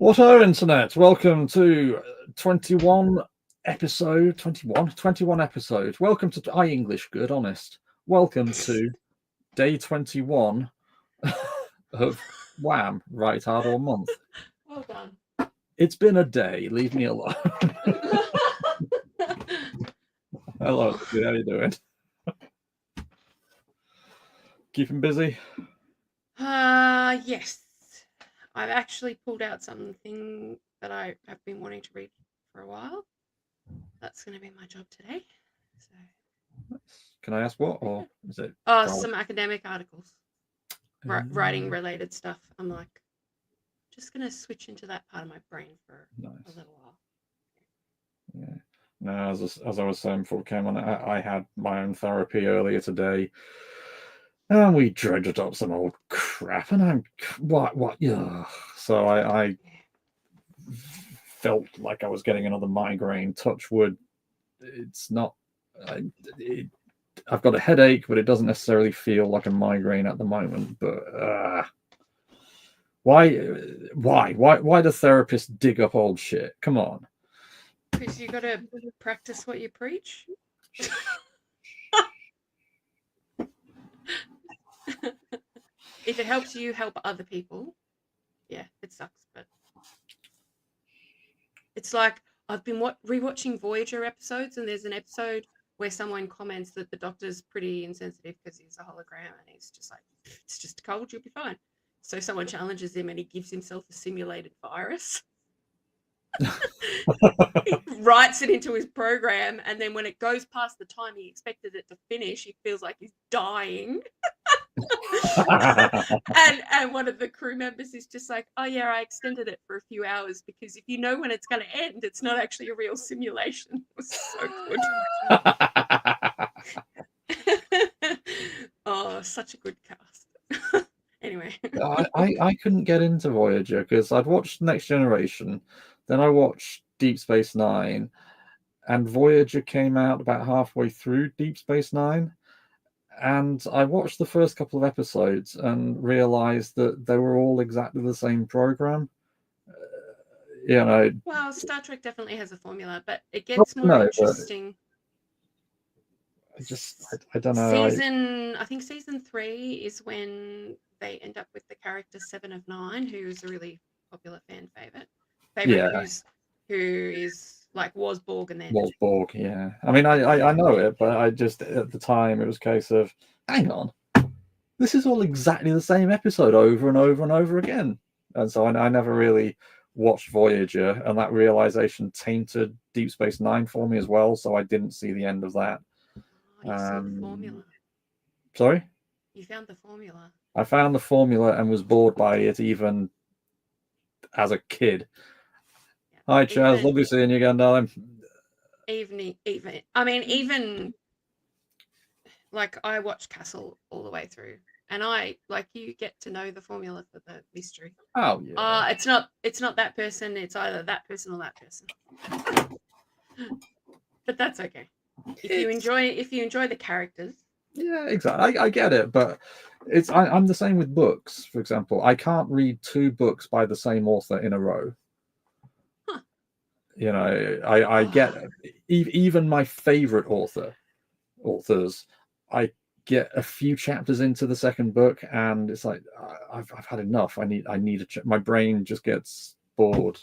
What are internet? Welcome to 21 episode 21 episodes. Welcome to English good, honest. Welcome to day 21 of Wham, right hard all month. Well done. It's been a day, leave me alone. Hello, how you doing? Keeping busy? Yes. I've actually pulled out something that I have been wanting to read for a while. That's going to be my job today. So, can I ask what, or is it? Some academic articles, writing related stuff. I'm like, just going to switch into that part of my brain for a little while. Yeah. No, as I was saying before we came on, I had my own therapy earlier today. And we dredged up some old crap, and I'm what? Yeah. So I felt like I was getting another migraine. Touch wood. It's not. I've got a headache, but it doesn't necessarily feel like a migraine at the moment. But why do therapists dig up old shit? Come on. Because you got to practice what you preach. If it helps you help other people, yeah, it sucks, but it's like I've been rewatching Voyager episodes, and there's an episode where someone comments that the doctor's pretty insensitive because he's a hologram, and he's just like, it's just a cold, you'll be fine. So someone challenges him, and he gives himself a simulated virus. He writes it into his program, and then when it goes past the time he expected it to finish, he feels like he's dying. and one of the crew members is just like, oh yeah, I extended it for a few hours because if you know when it's going to end, it's not actually a real simulation. It was so good. Oh, such a good cast. Anyway. I couldn't get into Voyager because I'd watched Next Generation, then I watched Deep Space Nine, and Voyager came out about halfway through Deep Space Nine. And I watched the first couple of episodes and realized that they were all exactly the same program. Well, Star Trek definitely has a formula, but it gets more interesting. I don't know. I think season 3 is when they end up with the character 7 of 9, who's a really popular fan favorite. Who is like was Borg and then was Borg, yeah. I mean, I know it, but I just at the time it was a case of, hang on, this is all exactly the same episode over and over and over again. And so I never really watched Voyager, and that realization tainted Deep Space Nine for me as well. So I didn't see the end of that. You saw the formula. Sorry? You found the formula. I found the formula and was bored by it even as a kid. Hi, Chaz. Lovely seeing you again, darling. Even like I watched Castle all the way through, and you get to know the formula for the mystery. Oh yeah. It's not that person. It's either that person or that person. But that's okay. If you enjoy the characters. Yeah, exactly. I get it, but I'm the same with books. For example, I can't read 2 books by the same author in a row. You know, I get even my favorite authors. I get a few chapters into the second book, and it's like I've had enough. I need my brain just gets bored.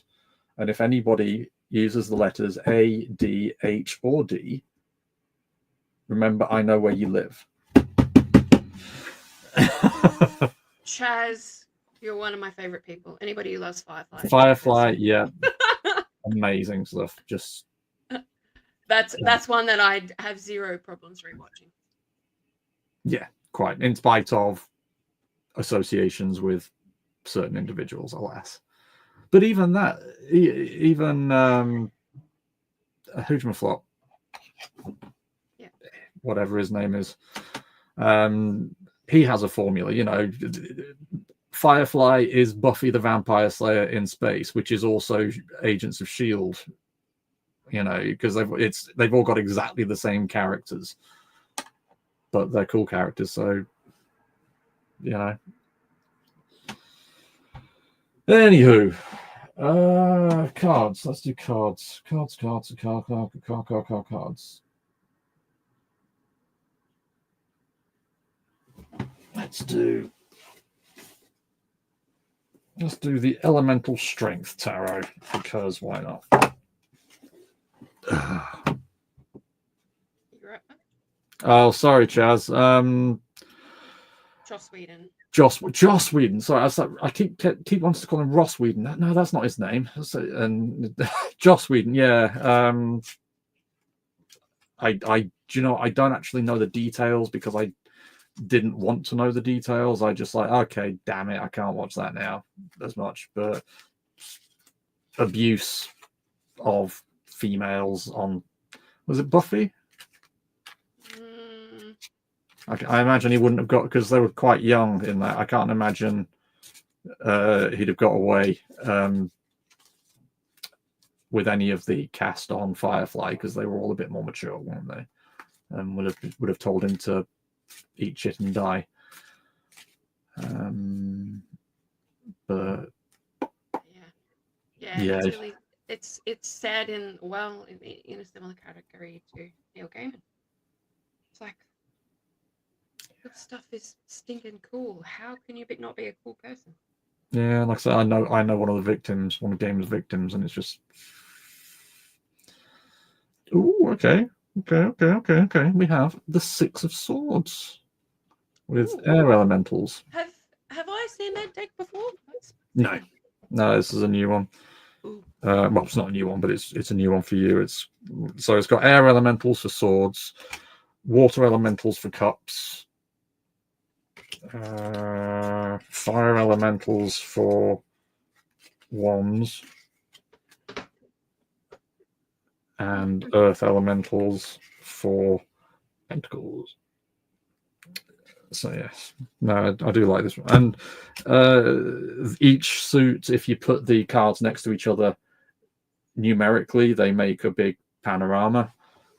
And if anybody uses the letters A, D, H, or D, remember, I know where you live. Chaz, you're one of my favorite people. Anybody who loves Firefly. Firefly, yeah. Amazing stuff. Just that's one that I have zero problems rewatching. Yeah, quite. In spite of associations with certain individuals, alas. But even that, Hoojmaflop, whatever his name is, he has a formula. You know, Firefly is Buffy the Vampire Slayer in space, which is also Agents of S.H.I.E.L.D. You know, because they've all got exactly the same characters, but they're cool characters. So, you know. Anywho, Cards. Let's do cards. Cards. Let's do the Elemental Strength Tarot, because why not? You're right. Oh, sorry, Chaz. Joss Whedon. Joss Whedon. Sorry, I keep wanting to call him Ross Whedon. No, that's not his name. And Joss Whedon. Yeah. Do you know? I don't actually know the details because I didn't want to know the details. I just like, okay, damn it, I can't watch that now as much. But abuse of females on, was it Buffy? I imagine he wouldn't have got, because they were quite young in that. I can't imagine he'd have got away with any of the cast on Firefly, because they were all a bit more mature, weren't they? And would have told him to eat shit and die. But yeah, it's really it's sad in a similar category to Neil Gaiman. It's like, this stuff is stinking cool. How can you not be a cool person? Yeah, like I said, I know one of the victims, one of Gaiman's victims, and it's just, oh, okay. We have the Six of Swords with air elementals. Have I seen that deck before? No, this is a new one. Well, it's not a new one, but it's a new one for you. It's got air elementals for swords, water elementals for cups, fire elementals for wands, and earth elementals for pentacles. So yes, no, I do like this one. And each suit, if you put the cards next to each other numerically, they make a big panorama,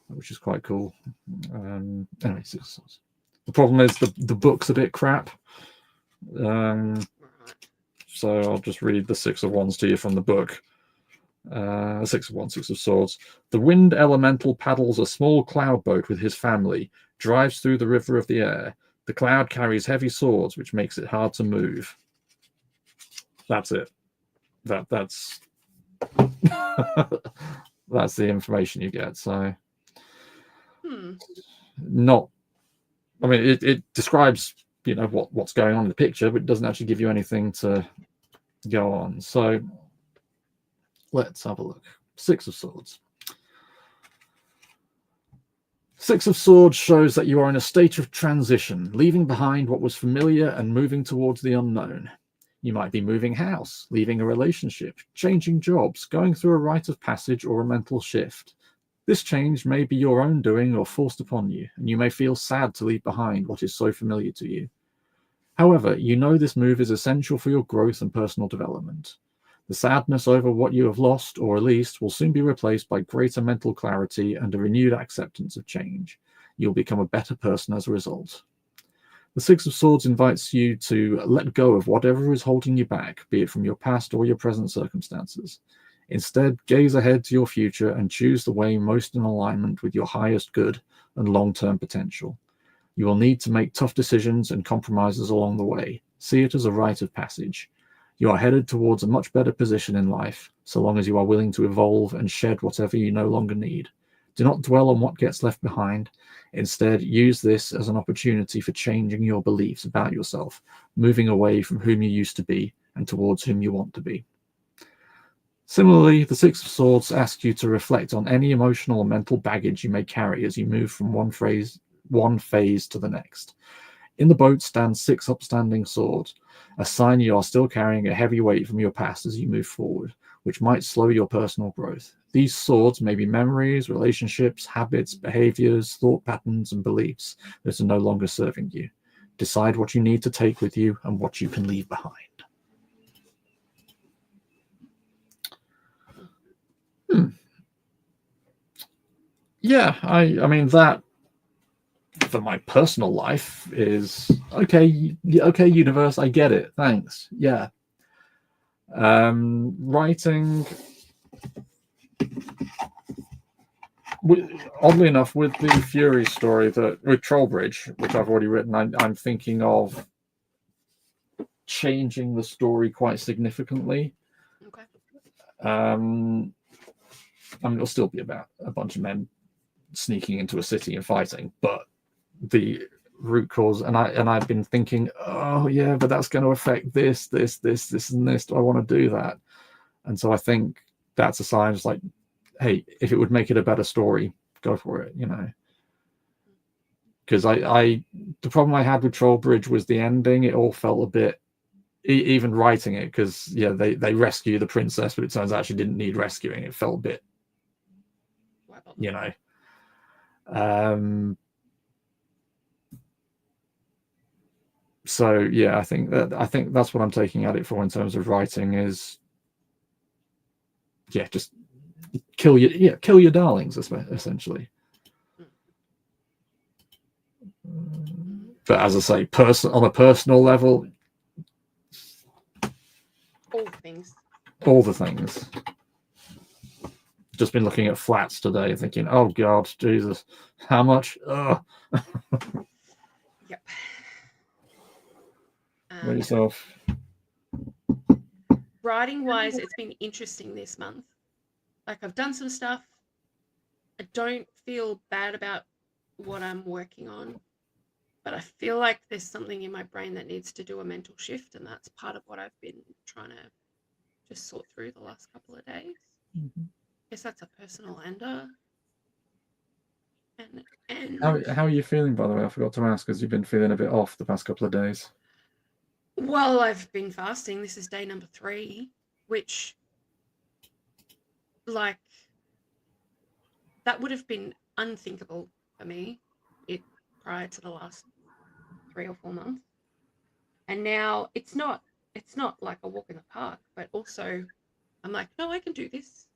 which is quite cool. Anyway, the problem is the book's a bit crap. So I'll just read the Six of Wands to you from the book. Six of Wands, Six of Swords. The wind elemental paddles a small cloud boat with his family, drives through the river of the air. The cloud carries heavy swords, which makes it hard to move. That's it. That's that's the information you get. So, not. I mean, it describes what's going on in the picture, but it doesn't actually give you anything to go on. So, let's have a look. Six of Swords. Six of Swords shows that you are in a state of transition, leaving behind what was familiar and moving towards the unknown. You might be moving house, leaving a relationship, changing jobs, going through a rite of passage or a mental shift. This change may be your own doing or forced upon you, and you may feel sad to leave behind what is so familiar to you. However, you know this move is essential for your growth and personal development. The sadness over what you have lost or released will soon be replaced by greater mental clarity and a renewed acceptance of change. You'll become a better person as a result. The Six of Swords invites you to let go of whatever is holding you back, be it from your past or your present circumstances. Instead, gaze ahead to your future and choose the way most in alignment with your highest good and long-term potential. You will need to make tough decisions and compromises along the way. See it as a rite of passage. You are headed towards a much better position in life, so long as you are willing to evolve and shed whatever you no longer need. Do not dwell on what gets left behind. Instead, use this as an opportunity for changing your beliefs about yourself, moving away from whom you used to be and towards whom you want to be. Similarly, the Six of Swords asks you to reflect on any emotional or mental baggage you may carry as you move from one phase to the next. In the boat stand 6 upstanding swords, a sign you are still carrying a heavy weight from your past as you move forward, which might slow your personal growth. These swords may be memories, relationships, habits, behaviors, thought patterns, and beliefs that are no longer serving you. Decide what you need to take with you and what you can leave behind. Yeah, I mean, that for my personal life is okay, universe, I get it. Thanks. Yeah. Writing, oddly enough, with the Fury story that with Trollbridge, which I've already written, I'm thinking of changing the story quite significantly. Okay. I mean, it'll still be about a bunch of men sneaking into a city and fighting, but the root cause, and I've been thinking, oh yeah, but that's going to affect this, and this. Do I want to do that? And so I think that's a sign. It's like, hey, if it would make it a better story, go for it, Because the problem I had with Trollbridge was the ending. It all felt a bit, even writing it, because they rescue the princess, but it turns out she didn't need rescuing. It felt a bit, So yeah, I think that's what I'm taking at it for in terms of writing is, just kill your darlings, essentially. But as I say, on a personal level, all the things. Just been looking at flats today, thinking, oh God, Jesus, how much? Ugh. Yep. Yourself. Writing wise, it's been interesting this month. Like, I've done some stuff. I don't feel bad about what I'm working on, but I feel like there's something in my brain that needs to do a mental shift, and that's part of what I've been trying to just sort through the last couple of days. Mm-hmm. I guess that's a personal ender. And how are you feeling, by the way? I forgot to ask, because you've been feeling a bit off the past couple of days. Well, I've been fasting. This is day number 3, which, like, that would have been unthinkable for me prior to the last 3 or 4 months. And now it's not like a walk in the park, but also I'm like, no, I can do this.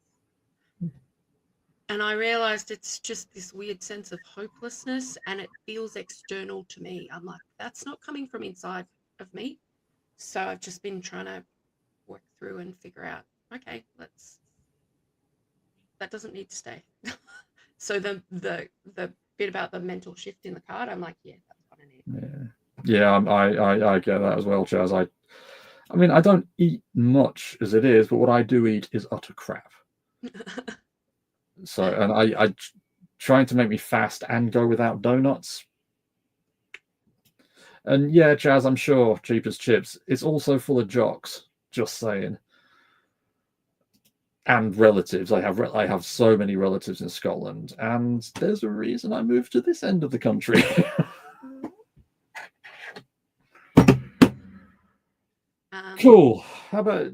And I realized it's just this weird sense of hopelessness, and it feels external to me. I'm like, that's not coming from inside of me. So I've just been trying to work through and figure out, okay, that doesn't need to stay. So the bit about the mental shift in the card, I'm like, yeah, that's what I need. Yeah, I get that as well, Chaz. I mean, I don't eat much as it is, but what I do eat is utter crap. So, and I trying to make me fast and go without donuts. And yeah, Chaz, I'm sure, cheap as chips, it's also full of jocks. Just saying. And relatives. I have so many relatives in Scotland, and there's a reason I moved to this end of the country. Cool. How about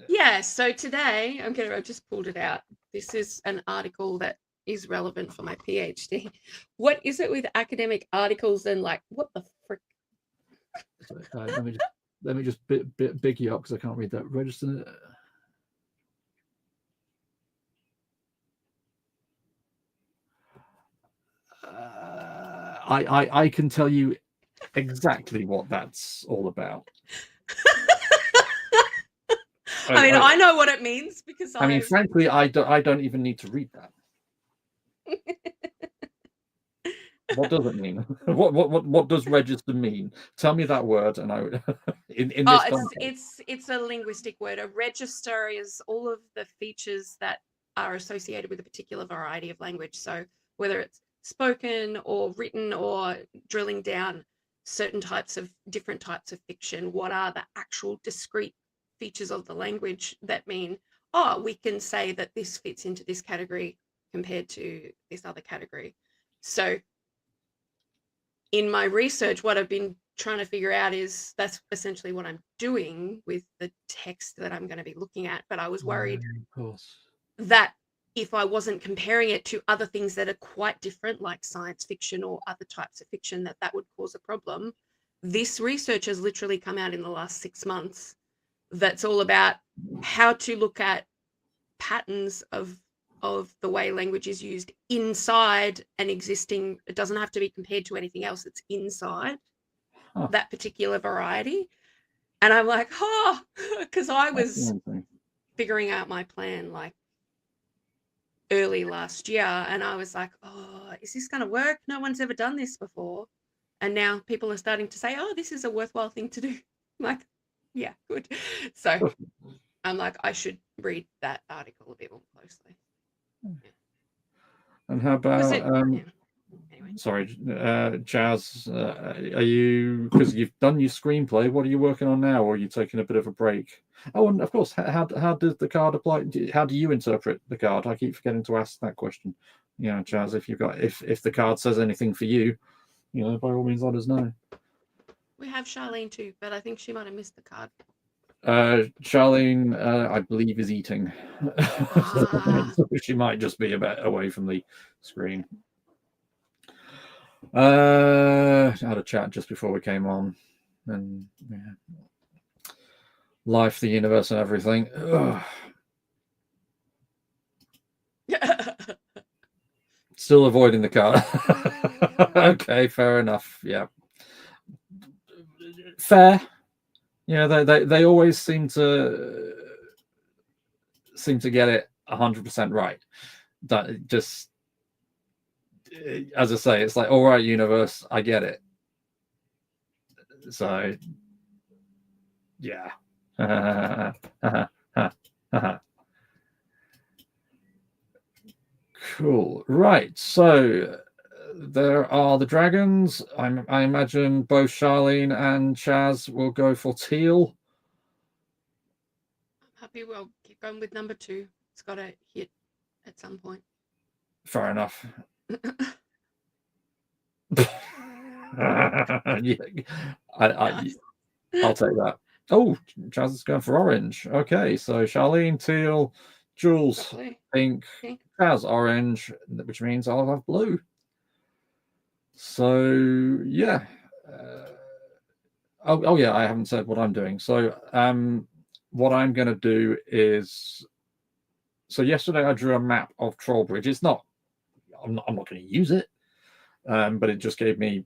yeah, so today I just pulled it out. This is an article that is relevant for my PhD. What is it with academic articles and, like, what the frick? Let me just big you up, because I can't read that. Register. I can tell you exactly what that's all about. I know what it means, because I mean, frankly, I don't even need to read that. What does it mean? What does register mean? Tell me that word, and I in this context. It's a linguistic word. A register is all of the features that are associated with a particular variety of language. So whether it's spoken or written, or drilling down different types of fiction, what are the actual discrete features of the language that mean, we can say that this fits into this category compared to this other category. So in my research, what I've been trying to figure out is that's essentially what I'm doing with the text that I'm going to be looking at. But I was worried that if I wasn't comparing it to other things that are quite different, like science fiction or other types of fiction, that would cause a problem. This research has literally come out in the last 6 months. That's all about how to look at patterns of the way language is used inside an existing, it doesn't have to be compared to anything else, it's inside that particular variety. And I'm like, oh, because I was Fascinating. figuring out my plan like early last year, and I was like, oh, is this going to work? No one's ever done this before. And now people are starting to say, oh, this is a worthwhile thing to do. I'm like, yeah, good. So I'm like, I should read that article a bit more closely. And how about Anyway. sorry, Jazz, are you, because you've done your screenplay, what are you working on now, or are you taking a bit of a break? Oh, and of course, how does the card apply? How do you interpret the card? I keep forgetting to ask that question. Yeah, Jazz, if you've got, if the card says anything for you, by all means, let us know. We have Charlene too, but I think she might have missed the card. Charlene, I believe, is eating. So she might just be a bit away from the screen. I had a chat just before we came on, and life, the universe, and everything. Still avoiding the car. Okay, fair enough. Yeah, fair. They always seem to get it 100% right. That just, as I say, it's like, all right, universe, I get it. So, yeah. Cool. Right. So there are the dragons. I imagine both Charlene and Chaz will go for teal. I'm happy we'll keep going with number 2. It's got to hit at some point. Fair enough. Yeah, I'll take that. Oh, Chaz is going for orange. Okay, so Charlene teal, Jules pink, Chaz orange, which means I'll have blue. So yeah. Oh yeah, I haven't said what I'm doing. So what I'm going to do is, so yesterday I drew a map of Trollbridge. It's not, I'm not going to use it, but it just gave me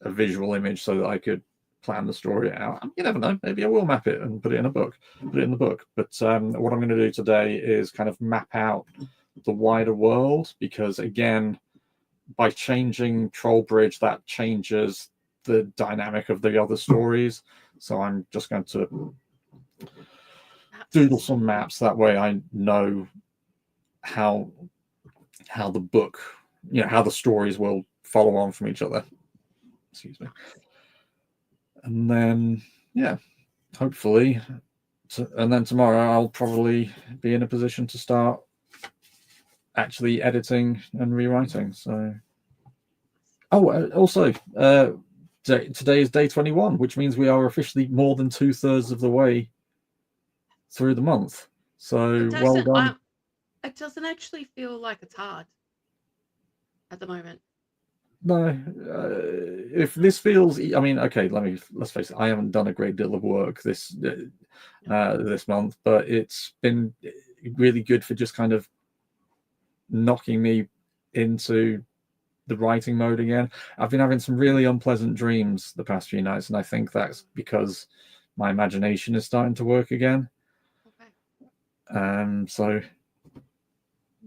a visual image so that I could plan the story out. You never know, maybe I will map it and put it in a book, But what I'm going to do today is kind of map out the wider world, because again, by changing Trollbridge, that changes the dynamic of the other stories. So I'm just going to doodle some maps, that way I know how the book, how the stories will follow on from each other. Excuse me. And then, yeah, hopefully, and then tomorrow I'll probably be in a position to start actually editing and rewriting. So, also, today is day 21, which means we are officially more than 2/3 of the way through the month. So, well done. It doesn't actually feel like it's hard at the moment. No, if this feels, I mean, okay, let's face it, I haven't done a great deal of work this month, but it's been really good for just kind of knocking me into the writing mode again. I've been having some really unpleasant dreams the past few nights, and I think that's because my imagination is starting to work again. Okay. So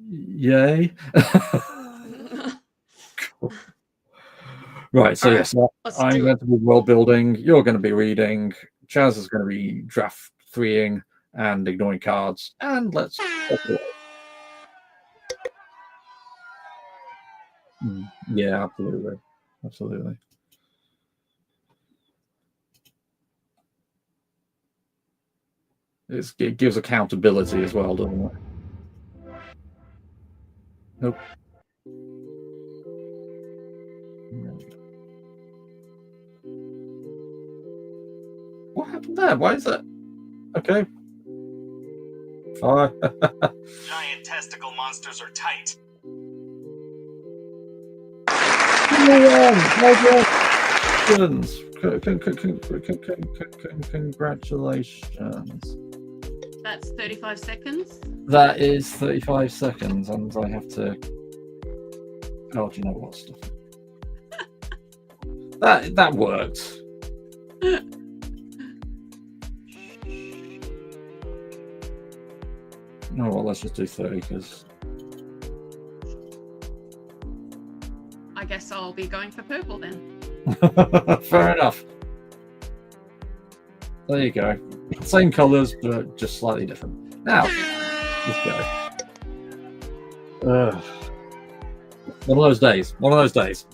yay. Cool. Right, so yes, I'm going to be world building, you're going to be reading, Chaz is going to be draft 3ing and ignoring cards, and let's yeah, absolutely. It gives accountability as well, doesn't it? Nope. What happened there? Why is that? Okay. Fine. Giant testicle monsters are tight. Congratulations. That's 35 seconds. That is 35 seconds, and I have to. Oh, do you know what stuff? That worked. Oh well, let's just do 30 because I guess I'll be going for purple then. fair enough. There you go. Same colours, but just slightly different. Now, let's go. One of those days. One of those days.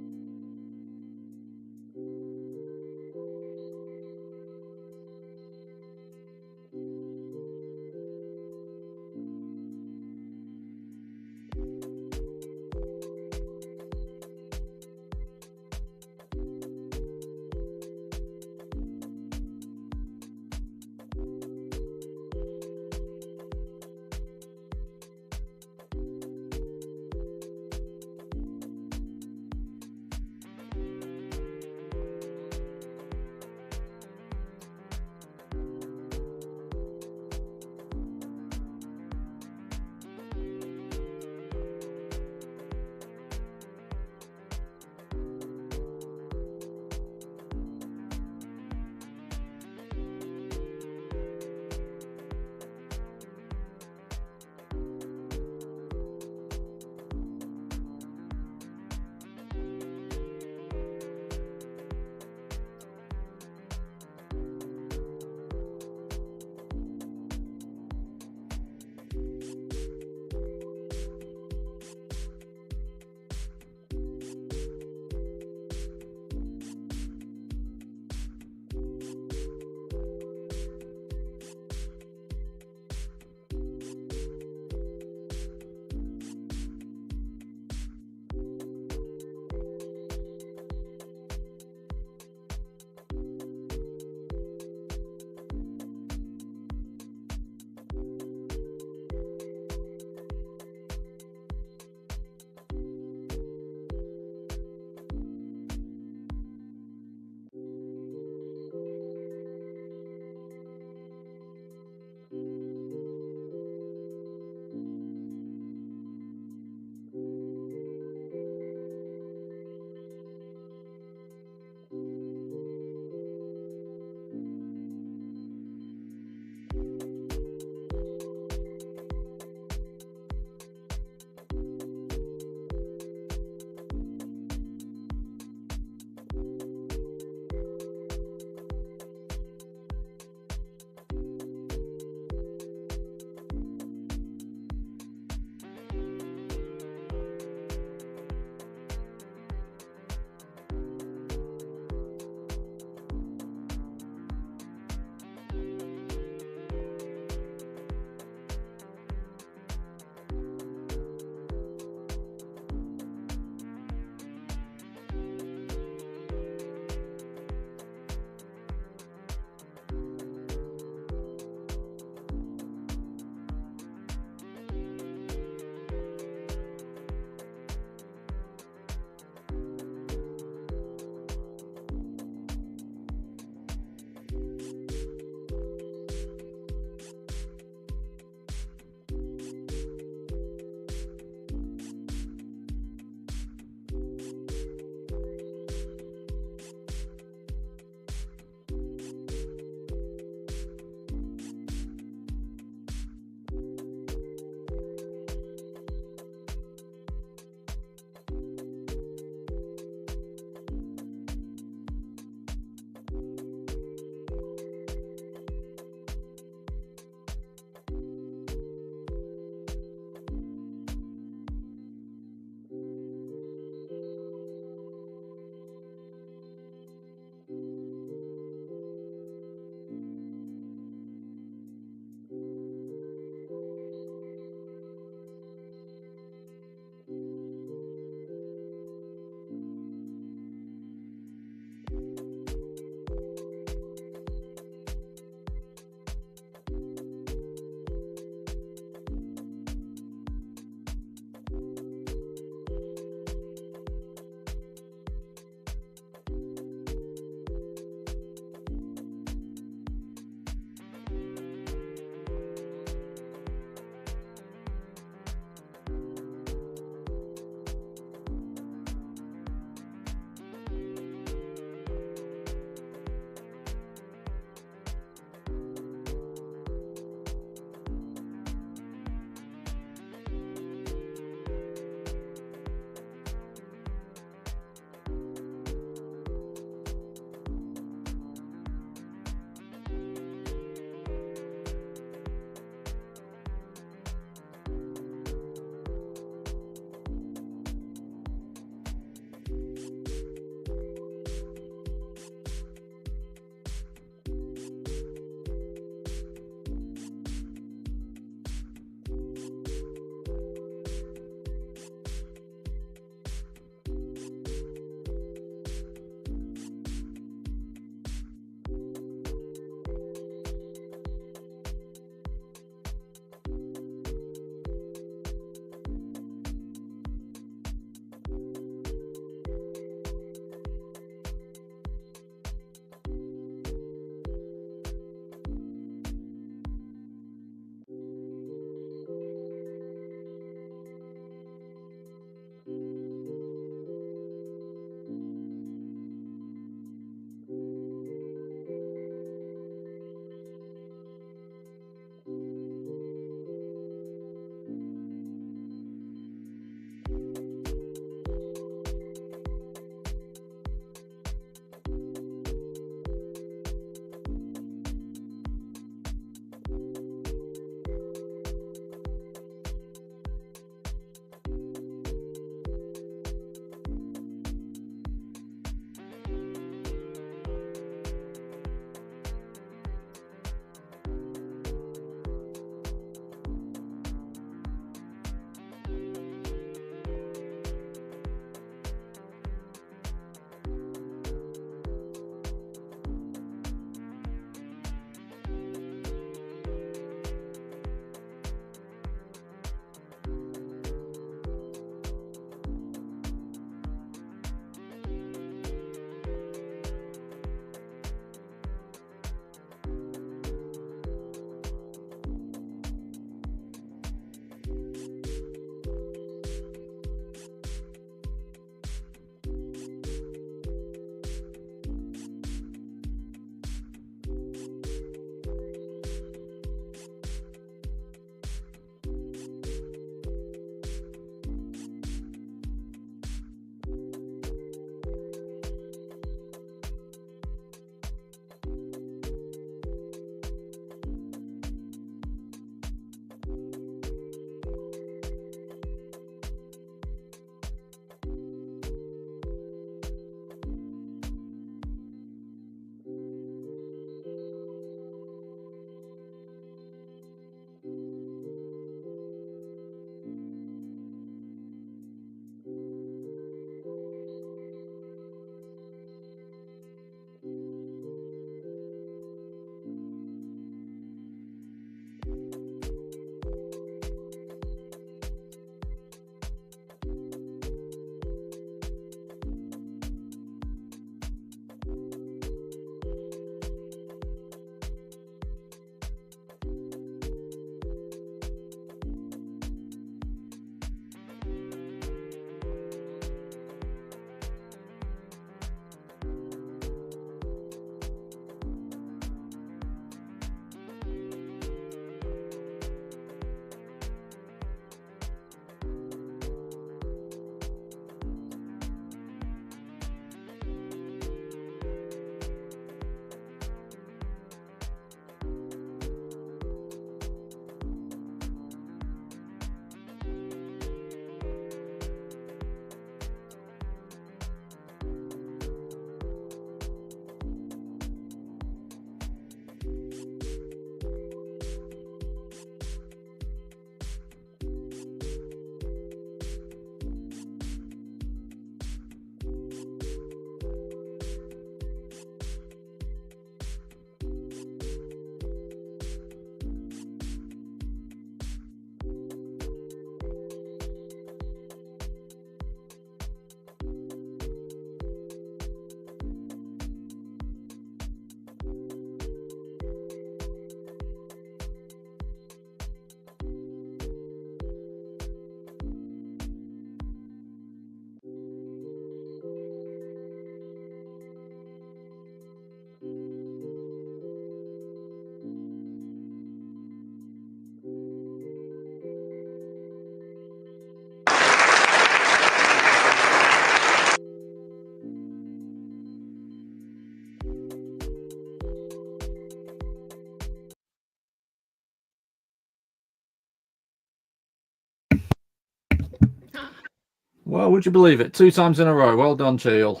Well, would you believe it? 2 times in a row. Well done, Teal.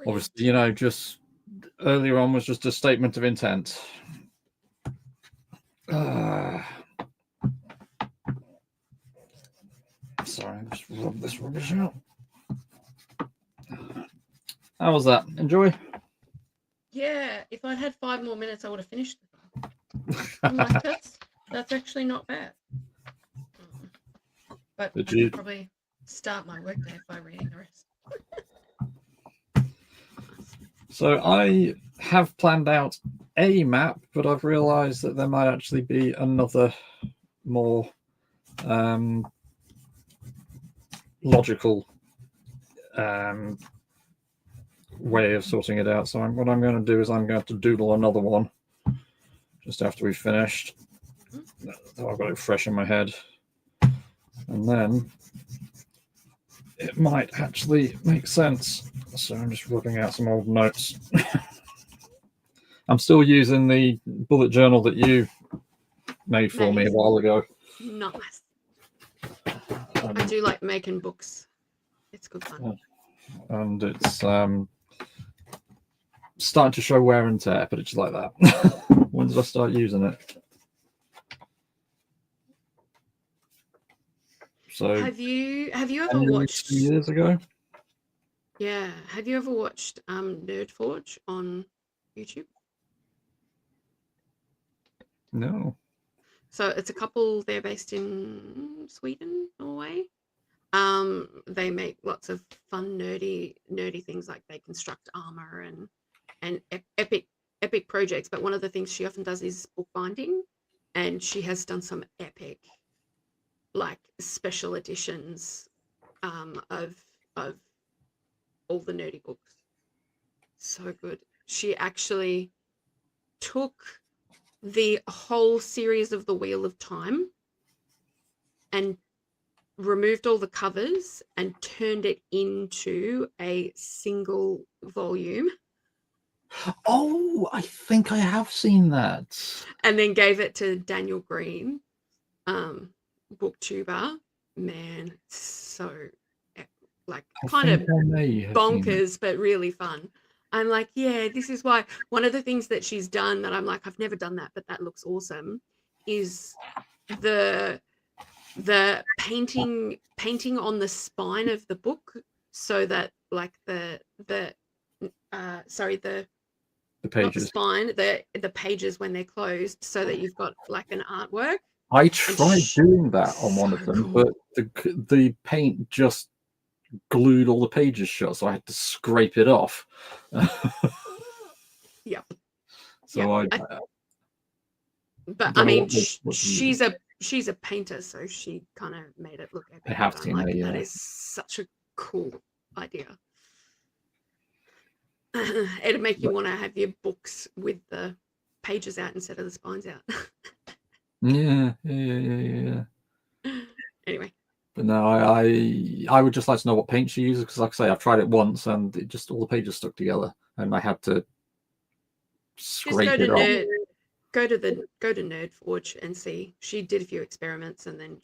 Obviously, just earlier on was just a statement of intent. Sorry, I'm just rub this rubbish out. How was that? Enjoy? Yeah, if I'd had 5 more minutes, I would have finished it. I'm like, that's actually not bad. But I could probably start my workday by reading the rest. So I have planned out a map, but I've realised that there might actually be another more logical way of sorting it out. So what I'm going to do is I'm going to doodle another one just after we've finished. So I've got it fresh in my head. And then it might actually make sense. So I'm just rubbing out some old notes. I'm still using the bullet journal that you made for me a while ago. Nice. I do like making books. It's good fun. And it's starting to show wear and tear, but it's just like that. When did I start using it? So have you ever watched 2 years ago? Yeah. Have you ever watched Nerd Forge on YouTube? No. So it's a couple, they're based in Sweden, Norway. They make lots of fun, nerdy things, like they construct armor and epic projects. But one of the things she often does is bookbinding, and she has done some epic, like, special editions of all the nerdy books. So good. She actually took the whole series of the Wheel of Time and removed all the covers and turned it into a single volume. Oh, I think I have seen that. And then gave it to Daniel Green, booktuber. Man, so like kind of bonkers, but really fun. I'm like, yeah, this is why. One of the things that she's done that I'm like, I've never done that, but that looks awesome, is the painting on the spine of the book, so that like the pages, not the spine, the pages when they're closed, so that you've got like an artwork. I tried doing that on one of them, cool. but the paint just glued all the pages shut, so I had to scrape it off. Yeah. So yeah. I mean, she's a painter, so she kind of made it look epic. I have seen like, it, yeah. That is such a cool idea. It'd make you want to have your books with the pages out instead of the spines out. Yeah. Anyway. But no, I would just like to know what paint she uses, because like I say, I've tried it once and it just all the pages stuck together, and I had to scrape it off. Go to Nerd Forge and see. She did a few experiments, and then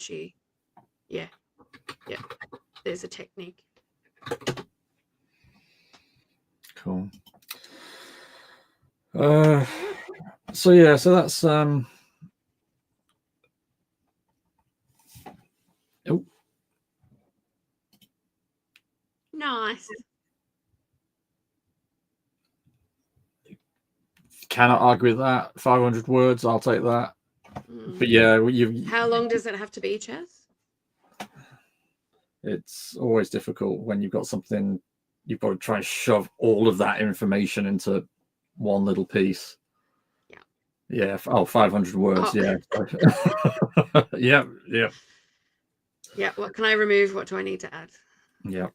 yeah. There's a technique. Cool. So that's oh, nice. Cannot argue with that. 500 words, I'll take that. But yeah, how long does it have to be, Chess? It's always difficult when you've got something. You've got to try and shove all of that information into one little piece. Yeah. 500 words. Yeah. Yeah. What can I remove? What do I need to add? Yeah.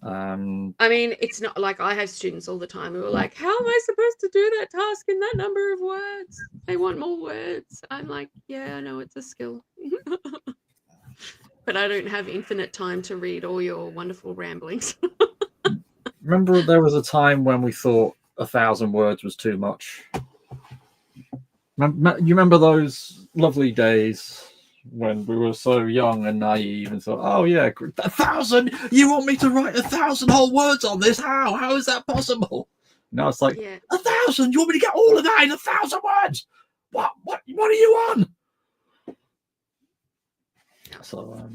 I mean, it's not like I have students all the time who are like, how am I supposed to do that task in that number of words? They want more words. I'm like, yeah, I know, it's a skill. But I don't have infinite time to read all your wonderful ramblings. Remember, there was a time when we thought 1,000 words was too much. You remember those lovely days when we were so young and naive and thought, oh yeah, 1,000? You want me to write 1,000 whole words on this? How is that possible? Now it's like, Yeah. 1,000? You want me to get all of that in 1,000 words? What are you on? So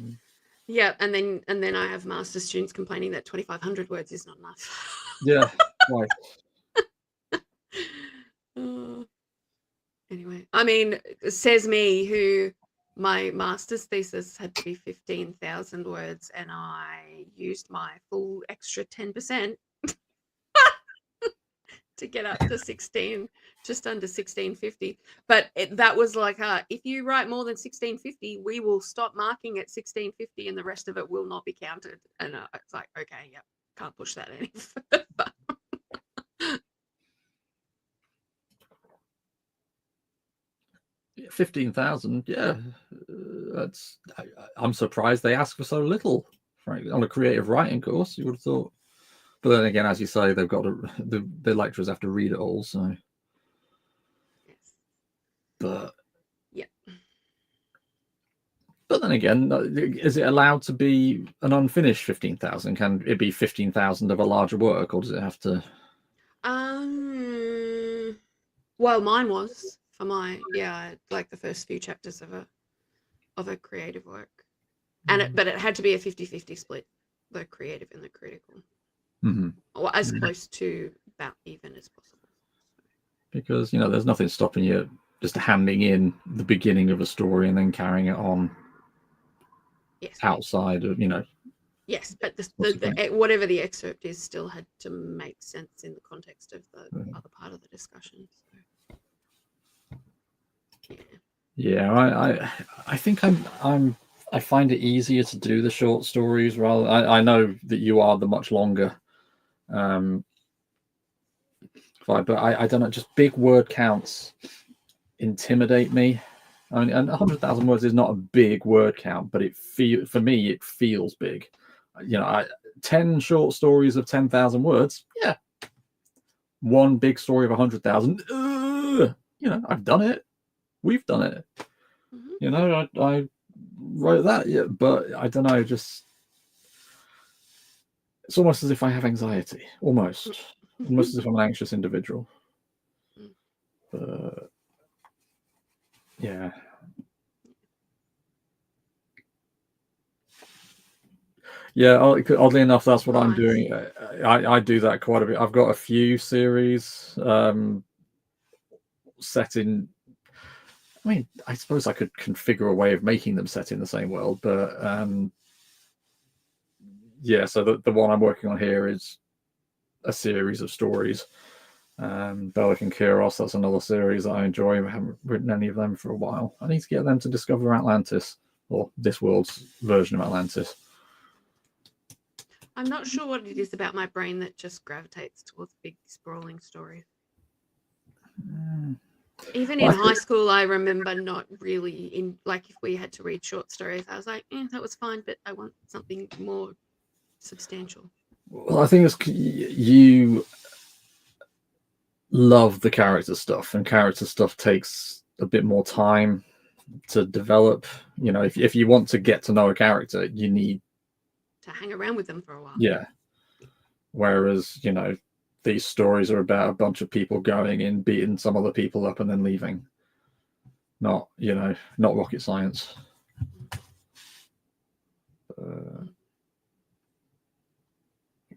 Yeah, and then I have master's students complaining that 2,500 words is not enough. yeah, right. Anyway, I mean, says me who my master's thesis had to be 15,000 words, and I used my full extra 10% to get up to 16, just under 1650. But that was like, if you write more than 1650, we will stop marking at 1650, and the rest of it will not be counted. And it's like, okay, yep, can't push that any further. 15,000, yeah. I'm surprised they ask for so little, frankly. On a creative writing course, you would have thought. But then again, as you say, they've got to, the lecturers have to read it all, so. Yes. But yeah. But then again, is it allowed to be an unfinished 15,000? Can it be 15,000 of a larger work, or does it have to? Well, mine was for my like the first few chapters of a creative work, and but it had to be a 50-50 split, the creative and the critical, or as close to about even as possible. Because there's nothing stopping you just handing in the beginning of a story and then carrying it on. Yes. Outside of Yes, but the whatever the excerpt is still had to make sense in the context of the other part of the discussion. So, yeah, I think I find it easier to do the short stories rather. I know that you are the much longer. But I don't know. Just big word counts intimidate me. I mean, and 100,000 words is not a big word count, but for me it feels big. 10 short stories of 10,000 words. Yeah. One big story of 100,000. I've done it. We've done it. I wrote that. Yeah, but I don't know. Just it's almost as if I have anxiety. Almost as if I'm an anxious individual. Yeah. Yeah, oddly enough, that's what I'm doing. I do that quite a bit. I've got a few series set in. I mean, I suppose I could configure a way of making them set in the same world, but yeah. So the one I'm working on here is a series of stories. Bellic and Kairos, that's another series that I enjoy. I haven't written any of them for a while. I need to get them to discover Atlantis, or this world's version of Atlantis. I'm not sure what it is about my brain that just gravitates towards big, sprawling stories. Even in high school, I remember not really if we had to read short stories, I was like, that was fine, but I want something more substantial. Well, I think it's you love the character stuff, and character stuff takes a bit more time to develop. If you want to get to know a character, you need to hang around with them for a while. Yeah. Whereas, these stories are about a bunch of people going in, beating some other people up and then leaving. Not rocket science.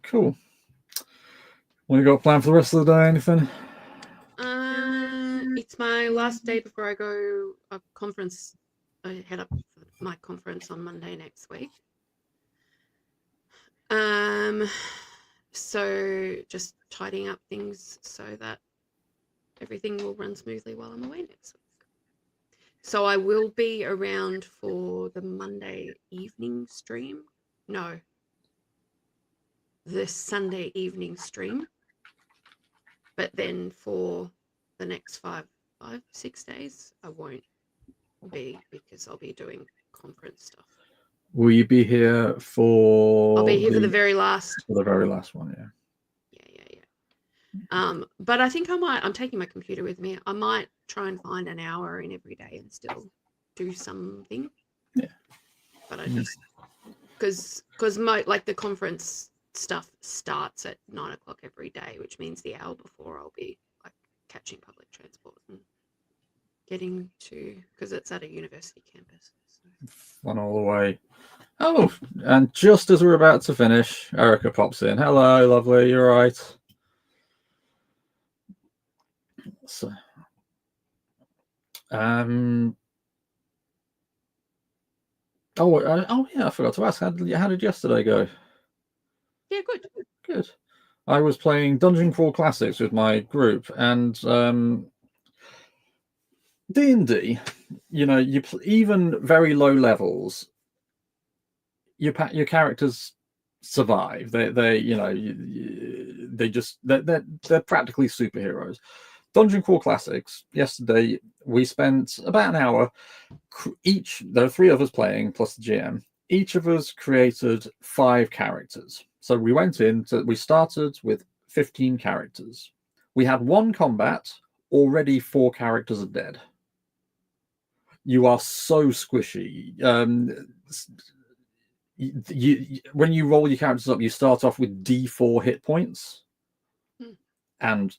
Cool. What you got planned for the rest of the day? Anything? It's my last day before I go a conference. I head up for my conference on Monday next week. So just tidying up things so that everything will run smoothly while I'm away next week. So I will be around for the Monday evening stream. No, the Sunday evening stream. But then for the next 6 days, I won't be because I'll be doing conference stuff. Will you be here for? I'll be here for the very last. For the very last one, yeah. But I think I'm taking my computer with me. I might try and find an hour in every day and still do something. Yeah. But I just because like the conference stuff starts at 9 o'clock every day, which means the hour before I'll be like catching public transport and getting to, because it's at a university campus. So. Fun all the way. Oh, and just as we're about to finish, Erica pops in. Hello, lovely. You're right. So, oh, yeah, I forgot to ask. How did yesterday go? Yeah, good. Good. I was playing Dungeon Crawl Classics with my group, and D&D. You know, even very low levels, your characters survive. They're practically superheroes. Dungeon Crawl Classics. Yesterday we spent about an hour. There are 3 of us playing plus the GM. Each of us created 5 characters. So we we started with 15 characters. We had 1 combat. Already 4 characters are dead. You are so squishy. When you roll your characters up, you start off with D4 hit points, and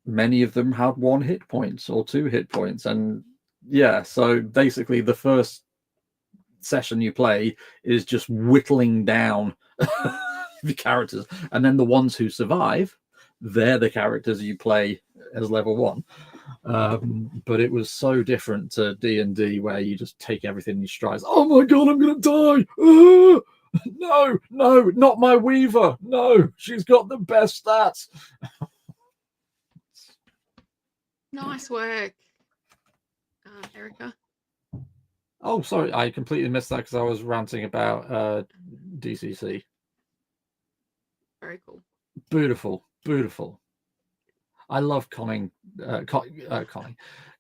many of them had 1 hit point or 2 hit points. And yeah, so basically the first session you play is just whittling down the characters, and then the ones who survive, they're the characters you play as level 1. But it was so different to D&D, where you just take everything in your strides. Oh my god, I'm gonna die! No, not my Weaver. No, she's got the best stats. Nice work, Erica. Oh, sorry, I completely missed that because I was ranting about DCC. Very cool. Beautiful. I love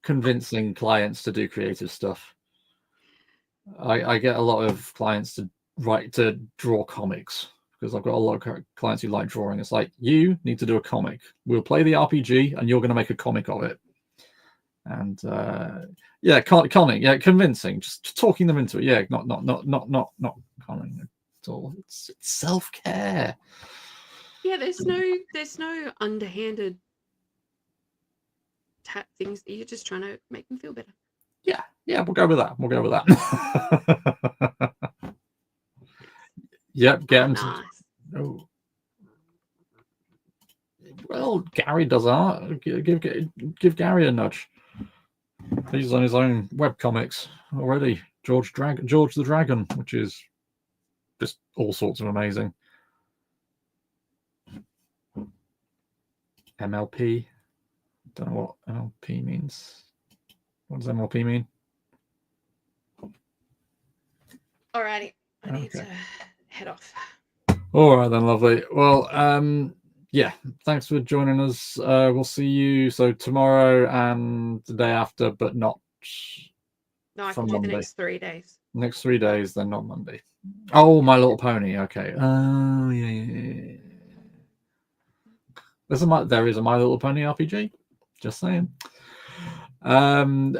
convincing clients to do creative stuff. I get a lot of clients to draw comics, because I've got a lot of clients who like drawing. It's like, you need to do a comic. We'll play the RPG, and you're going to make a comic of it. And convincing, just talking them into it. Yeah, not conning at all. It's self-care. Yeah, there's no underhanded tap things. You're just trying to make them feel better. Yeah, we'll go with that. Yep, get him. Nice. Oh. Well, Gary does art. Give Gary a nudge. He's on his own webcomics already. George the Dragon, which is just all sorts of amazing. MLP. Don't know what MLP means. What does MLP mean? Alrighty, I need to head off. All right then, lovely. Well, yeah, thanks for joining us. We'll see you tomorrow and the day after, but not. No, I can do Monday. The next 3 days. Next 3 days, then not Monday. Oh, My Little Pony. Okay. Oh, yeah. There is a My Little Pony RPG. Just saying. Right.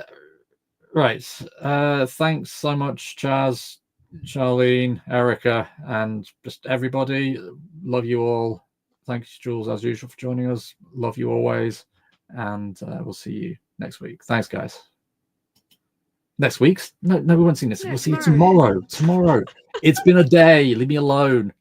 Thanks so much, Chaz, Charlene, Erica, and just everybody. Love you all. Thank you, Jules, as usual, for joining us. Love you always. And we'll see you next week. Thanks, guys. Next week's? No, we won't see this. We'll see you tomorrow. Tomorrow. It's been a day. Leave me alone.